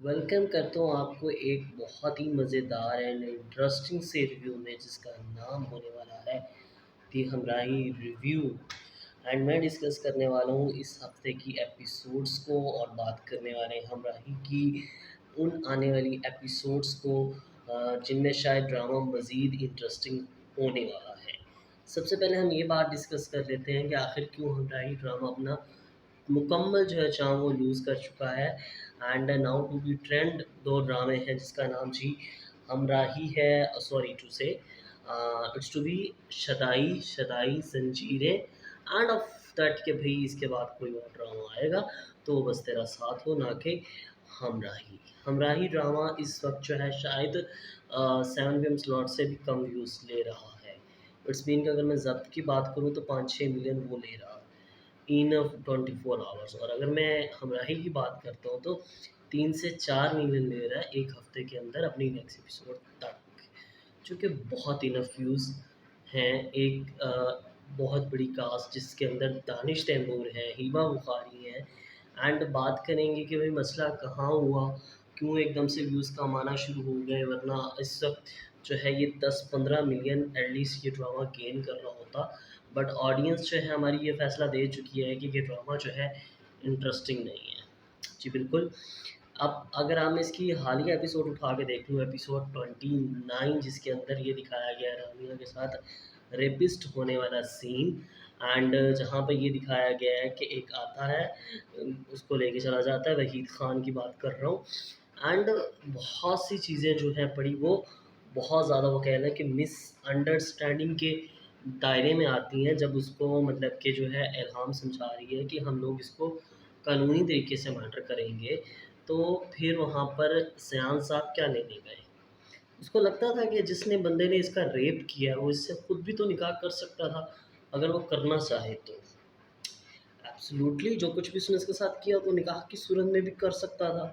Welcome करता हूँ आपको एक बहुत ही मज़ेदार एंड इंटरेस्टिंग से रिव्यू में जिसका नाम होने वाला है दी हमराही रिव्यू। एंड मैं डिस्कस करने वाला हूँ इस हफ्ते की एपिसोड्स को और बात करने वाले हैं हमराही की उन आने वाली एपिसोड्स को जिनमें शायद ड्रामा मज़ीद इंटरेस्टिंग होने वाला है। सबसे पहले हम ये बात डिस्कस कर लेते हैं कि आखिर क्यों हमराही ड्रामा अपना मुकम्मल जो है चार्म वो लूज़ कर चुका है। And now to be trend 2 ड्रामे हैं जिसका नाम जी हमराही है, sorry to say it's to be Shadai Shadai ज़ंजीरें एंड ऑफ दैट कि भई इसके बाद कोई और ड्रामा आएगा तो बस तेरा साथ हो ना कि हमराही। हमराही ड्रामा इस वक़्त जो है शायद 7 पीएम स्लॉट से भी कम व्यूज़ ले रहा है। इट्स मीन कि अगर मैं ज़ब्त की बात करूँ तो 5-6 मिलियन वो ले रहा है इन 24 आवर्स। और अगर मैं हमराही की बात करता हूँ तो 3 से 4 मिलियन ले रहा है 1 हफ्ते के अंदर अपनी नेक्स्ट एपिसोड तक, जो कि बहुत इनफ व्यूज़ हैं। एक बहुत बड़ी कास्ट जिसके अंदर दानिश तैमूर है, हिबा बुखारी है। एंड बात करेंगे कि भाई मसला कहाँ हुआ, क्यों एकदम से व्यूज़ कम आना शुरू हो गए, वरना इस वक्त जो है ये 10-15 मिलियन एटलीस्ट ये ड्रामा गेन कर रहा होता। बट ऑडियंस जो है हमारी ये फ़ैसला दे चुकी है कि ये ड्रामा जो है इंटरेस्टिंग नहीं है। जी बिल्कुल। अब अगर हम इसकी हालिया एपिसोड उठा के देख लूँ, एपिसोड 29 जिसके अंदर ये दिखाया गया है रानिया के साथ रेपिस्ट होने वाला सीन। एंड जहाँ पे ये दिखाया गया है कि एक आता है उसको लेके चला जाता है, वहीद ख़ान की बात कर रहा हूँ। एंड बहुत सी चीज़ें जो हैं पड़ी वो बहुत ज़्यादा वो कह लें कि मिसअंडरस्टैंडिंग के दायरे में आती हैं, जब उसको मतलब कि जो है इल्हाम समझा रही है कि हम लोग इसको कानूनी तरीके से मैटर करेंगे। तो फिर वहाँ पर सयान साहब क्या लेने गए? उसको लगता था कि जिसने बंदे ने इसका रेप किया वो इससे खुद भी तो निकाह कर सकता था, अगर वो करना चाहे तो। एब्सोल्यूटली जो कुछ भी उसने इसके साथ किया तो निकाह की सूरत में भी कर सकता था।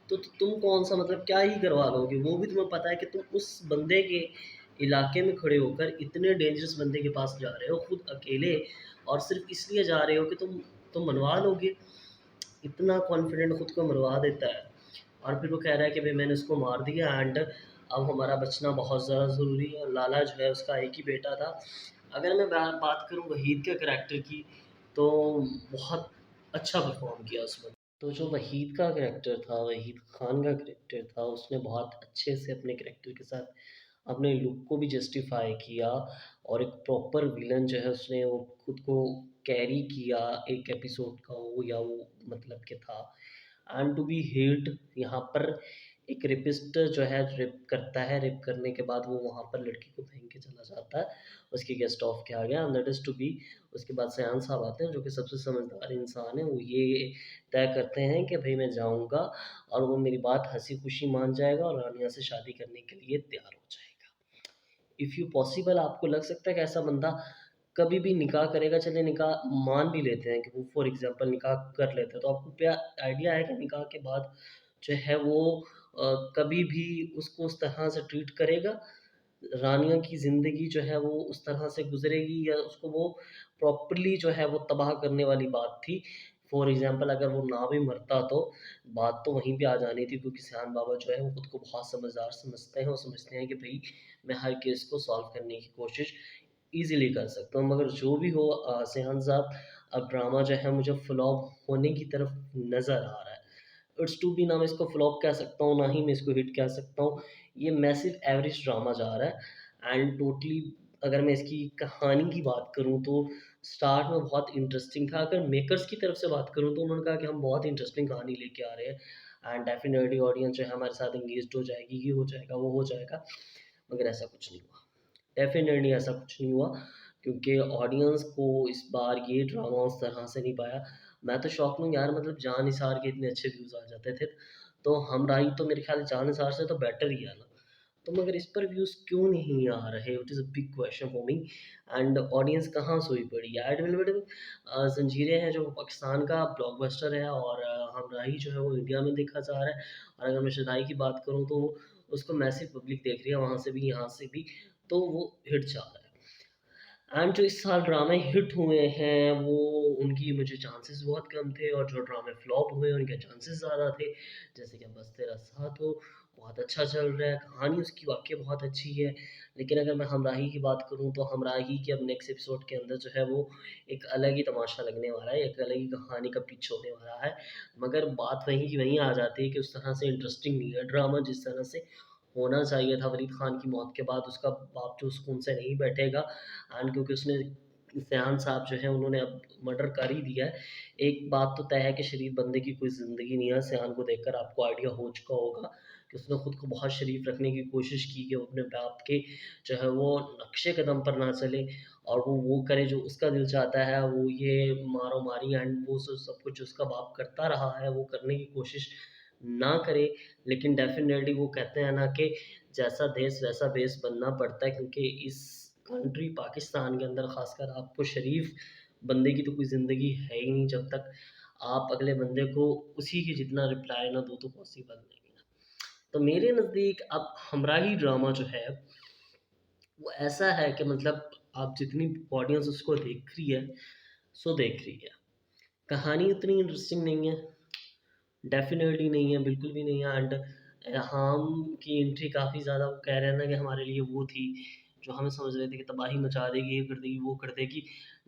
तो तुम कौन-सा मतलब क्या ही करवा लोगे? वो भी तुम्हें पता है कि तुम उस बंदे के इलाके में खड़े होकर इतने डेंजरस बंदे के पास जा रहे हो, खुद अकेले, और सिर्फ़ इसलिए जा रहे हो कि तुम मनवा लोगे। इतना कॉन्फिडेंट खुद को मरवा देता है। और फिर वो कह रहा है कि भई मैंने उसको मार दिया एंड अब हमारा बचना बहुत ज़्यादा ज़रूरी है। और लाला जो है उसका एक ही बेटा था। अगर मैं बात करूँ वहीद के करैक्टर की, तो बहुत अच्छा परफ़ॉर्म किया उसमें। तो जो वहीद का करैक्टर था, वहीद ख़ान का करैक्टर था, उसने बहुत अच्छे से अपने करैक्टर के साथ अपने लुक को भी जस्टिफ़ाई किया। और एक प्रॉपर विलन जो है उसने वो खुद को कैरी किया एक एपिसोड का हो या वो मतलब के था। एंड टू बी हील्ड यहाँ पर एक रेपिस्ट जो है रेप करता है, रेप करने के बाद वो वहाँ पर लड़की को फेंक के चला जाता है, उसकी गेस्ट ऑफ के आ गया दैट इज़ टू बी। उसके बाद सयान साहब आते हैं जो कि सबसे समझदार इंसान है। वो ये तय करते हैं कि भई मैं जाऊँगा और वो मेरी बात हँसी-खुशी मान जाएगा और रानिया से शादी करने के लिए तैयार हो जाएगा। इफ़ यू पॉसिबल आपको लग सकता है कि ऐसा बंदा कभी भी निकाह करेगा? चलिए निकाह मान भी लेते हैं कि वो फॉर एग्ज़ाम्पल निकाह कर लेता है, तो आपको क्या आइडिया है कि निकाह के बाद जो है वो कभी भी उसको उस तरह से ट्रीट करेगा? रानिया की ज़िंदगी जो है वो उस तरह से गुज़रेगी या उसको वो प्रॉपर्ली जो है वो तबाह करने वाली बात थी। फॉर एग्ज़ाम्पल अगर वो ना भी मरता तो बात तो वहीं पे आ जानी थी, क्योंकि सयान बाबा जो है वो खुद को बहुत समझदार समझते हैं। वो समझते हैं कि भई मैं हर केस को सॉल्व करने की कोशिश ईज़िली कर सकता हूँ। मगर जो भी हो सयान साहब, अब ड्रामा जो है मुझे फ्लॉप होने की तरफ नज़र आ रहा है। इट्स टू बी, ना मैं इसको फ्लॉप कह सकता हूँ, ना ही मैं इसको हिट कह सकता हूँ। ये मैसिव एवरेज ड्रामा जा रहा है। एंड टोटली अगर मैं इसकी कहानी की बात करूँ तो स्टार्ट में बहुत इंटरेस्टिंग था। अगर मेकर्स की तरफ से बात करूँ तो उन्होंने कहा कि हम बहुत इंटरेस्टिंग कहानी लेके आ रहे हैं एंड डेफ़िनेटली ऑडियंस जो है हमारे साथ एंगेज्ड हो जाएगी, ये हो जाएगा, वो हो जाएगा। मगर ऐसा कुछ नहीं हुआ। डेफ़िनेटली ऐसा कुछ नहीं हुआ, क्योंकि ऑडियंस को इस बार ये ड्रामा उस तरह से नहीं पाया। मैं तो शॉक हूँ यार, मतलब जान निसार के इतने अच्छे व्यूज़ आ जाते थे, तो हमराही तो मेरे ख़्याल जान निसार से तो बेटर ही है ना। तो मगर इस पर व्यूज़ क्यों नहीं आ रहे? It is a big question for me. And audience कहाँ सोई पड़ी है? एडमिन ज़ंजीरें हैं जो पाकिस्तान का ब्लॉकबस्टर है, और हमराही जो है वो इंडिया में देखा जा रहा है। और अगर मैं शदाई की बात करूँ तो उसको मैसिव पब्लिक देख रही है, वहाँ से भी, यहाँ से भी, तो वो हिट जा रहा है। एंड जो इस साल ड्रामे हिट हुए हैं वो उनकी मुझे चांसेस बहुत कम थे, और जो ड्रामे फ्लॉप हुए उनके चांसेस ज़्यादा थे। जैसे कि बस तेरा साथ हो, बहुत अच्छा चल रहा है, कहानी उसकी वाक़ई बहुत अच्छी है। लेकिन अगर मैं हमराही की बात करूँ तो हमराही के अब नेक्स्ट एपिसोड के अंदर जो है वो एक अलग ही तमाशा लगने वाला है, एक अलग ही कहानी का पिच होने वाला है। मगर बात वहीं की वहीं आ जाती है कि उस तरह से इंटरेस्टिंग नहीं है ड्रामा जिस तरह से होना चाहिए था। वलीद खान की मौत के बाद उसका बाप जो सुकून से नहीं बैठेगा, एंड क्योंकि उसने सयान साहब जो हैं उन्होंने अब मर्डर कर ही दिया है। एक बात तो तय है कि शरीफ बंदे की कोई ज़िंदगी नहीं है। सयान को देखकर आपको आइडिया हो चुका होगा कि उसने खुद को बहुत शरीफ रखने की कोशिश की कि वो अपने बाप के जो है वो नक्शे कदम पर ना चले, और वो करे जो उसका दिल चाहता है, वो ये मारो-मारी एंड वो सब कुछ जो उसका बाप करता रहा है वो करने की कोशिश ना करे। लेकिन डेफ़िनेटली वो कहते हैं ना कि जैसा देश वैसा भेष बनना पड़ता है, क्योंकि इस कंट्री पाकिस्तान के अंदर ख़ासकर आपको शरीफ बंदे की तो कोई ज़िंदगी है ही नहीं जब तक आप अगले बंदे को उसी के जितना रिप्लाई ना दो तो पॉसिबल नहीं है। तो मेरे नज़दीक अब हमराही ड्रामा जो है वो ऐसा है कि मतलब आप जितनी ऑडियंस उसको देख रही है, सो देख रही है। कहानी उतनी इंटरेस्टिंग नहीं है, डेफ़िनेटली नहीं है, बिल्कुल भी नहीं है। एंड हम की एंट्री काफ़ी ज़्यादा वो कह रहे हैं ना कि हमारे लिए वो थी, जो हमें समझ रहे थे कि तबाही मचा देगी, ये कर देगी, वो कर देगी।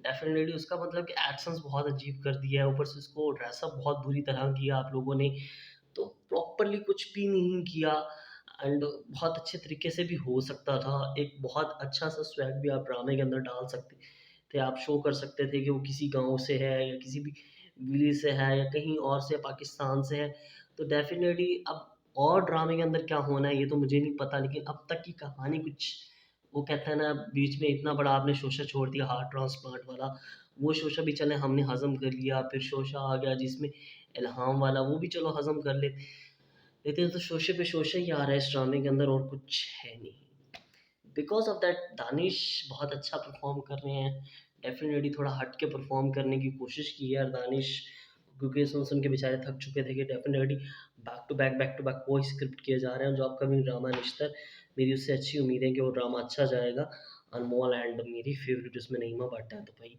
डेफ़िनेटली उसका मतलब कि एक्शंस बहुत अजीब कर दिया है, ऊपर से उसको ड्रेस अप बहुत बुरी तरह किया आप लोगों ने। तो प्रॉपरली कुछ भी नहीं किया, एंड बहुत अच्छे तरीके से भी हो सकता था। एक बहुत अच्छा-सा स्वैग भी आप ड्रामे के अंदर डाल सकते थे। आप शो कर सकते थे कि वो किसी गाँव से है या किसी भी विलेज से है या कहीं और से पाकिस्तान से है। तो डेफ़िनेटली अब और ड्रामे के अंदर क्या होना है ये तो मुझे नहीं पता, लेकिन अब तक की कहानी कुछ वो कहते हैं ना, बीच में इतना बड़ा आपने शोशा छोड़ दिया हार्ट ट्रांसप्लांट वाला, वो शोशा भी चलें हमने हज़म कर लिया, फिर शोशा आ गया जिसमें इल्हाम वाला, वो भी चलो हज़म कर लेते। लेकिन तो शोशे पे शोशा ही आ रहा है इस ड्रामे के अंदर, और कुछ है नहीं। बिकॉज़ ऑफ दैट दानिश बहुत अच्छा परफ़ॉर्म कर रहे हैं। डेफ़िनेटली थोड़ा हट के परफ़ॉर्म करने की कोशिश की है यार दानिश, क्योंकि सुन-सुन के बेचारे थक चुके थे कि डेफ़िनेटली बैक टू बैक वो स्क्रिप्ट किए जा रहे हैं जो अपकमिंग ड्रामा निश्तर, मेरी उससे अच्छी उम्मीद है कि वो ड्रामा अच्छा जाएगा। अनमोल एंड मेरी फ़ेवरेट उसमें नईमा भट्ट है, तो भाई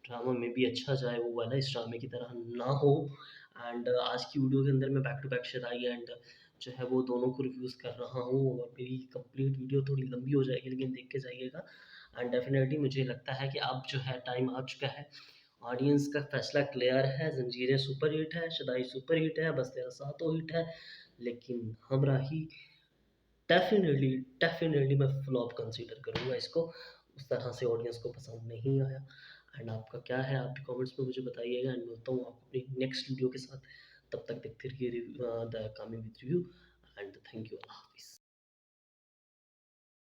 ड्रामा में भी अच्छा जाए वो वाला, इस ड्रामे की तरह ना हो। एंड आज की वीडियो के अंदर मैं बैक टू बैक शदाई एंड जो है वो दोनों को रिव्यूज़ कर रहा हूँ, और मेरी कंप्लीट वीडियो थोड़ी लंबी हो जाएगी लेकिन देख के जाइएगा। एंड डेफ़िनेटली मुझे लगता है कि अब जो है टाइम आ चुका है, ऑडियंस का फैसला क्लियर है, ज़ंजीरें सुपर हिट है, शदाई सुपर हिट है, बस तेरा साथों हिट है, लेकिन हमराही डेफ़िनेटली डेफ़िनेटली मैं फ्लॉप कंसीडर करूँगा इसको। उस तरह से ऑडियंस को पसंद नहीं आया। एंड आपका क्या है, आप भी कमेंट्स में मुझे बताइएगा, एंड मिलता हूँ आपको अपनी नेक्स्ट वीडियो के साथ। तब तक देखते रहिए the coming with review, and thank you. Allah हाफ़िज़।